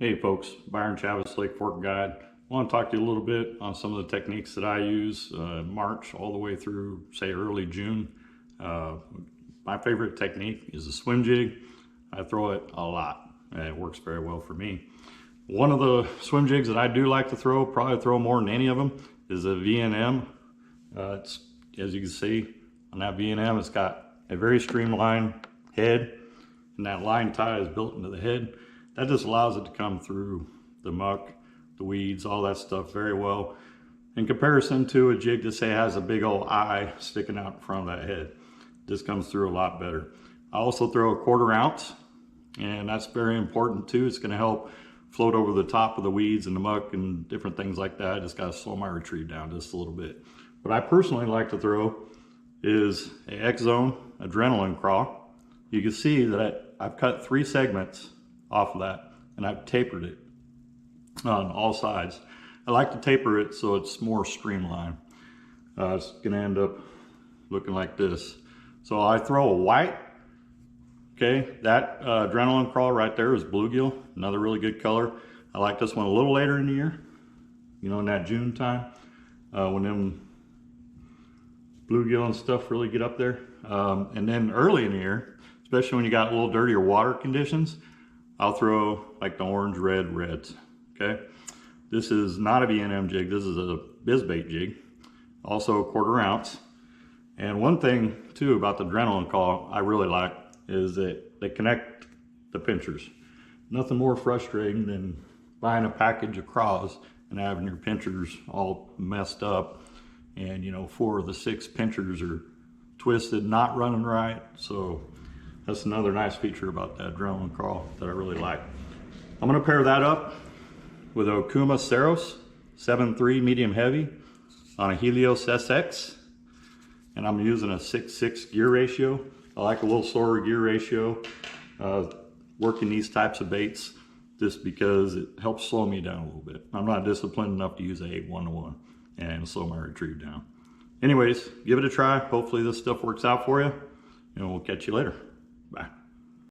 Hey folks, Byron Chavez, Lake Fork Guide. I want to talk to you a little bit on some of the techniques that I use March all the way through, say, early June. My favorite technique is a swim jig. I throw it a lot and it works very well for me. One of the swim jigs that I do like to throw, probably throw more than any of them, is a V&M. It's, as you can see on that V&M, it's got a very streamlined head, and that line tie is built into the head. That just allows it to come through the muck, the weeds, all that stuff very well. In comparison to a jig that say has a big old eye sticking out in front of that head, this comes through a lot better. I also throw a 1/4 ounce, and that's very important too. It's going to help float over the top of the weeds and the muck and different things like that. I just got to slow my retrieve down just a little bit. What I personally like to throw is a X-Zone adrenaline crawl. You can see that I've cut 3 segments off of that, and I've tapered it on all sides. I like to taper it so it's more streamlined. It's gonna end up looking like this. So I throw a white, okay, that adrenaline crawl right there is bluegill, another really good color. I like this one a little later in the year, you know, in that June time, when them bluegill and stuff really get up there. And then early in the year, especially when you got a little dirtier water conditions, I'll throw like the orange, red, reds, okay? This is not a V&M jig, this is a bizbait jig, also a 1/4 ounce. And one thing too about the adrenaline call I really like is that they connect the pinchers. Nothing more frustrating than buying a package of craws and having your pinchers all messed up, and you know, 4 of the 6 pinchers are twisted, not running right. So that's another nice feature about that adrenaline crawl that I really like. I'm gonna pair that up with a Okuma Ceros 7.3 medium heavy on a Helios SX, and I'm using a 6:6 gear ratio. I like a little slower gear ratio working these types of baits, just because it helps slow me down a little bit. I'm not disciplined enough to use a 8-1-1 and slow my retrieve down. Anyways, give it a try. Hopefully this stuff works out for you, and we'll catch you later.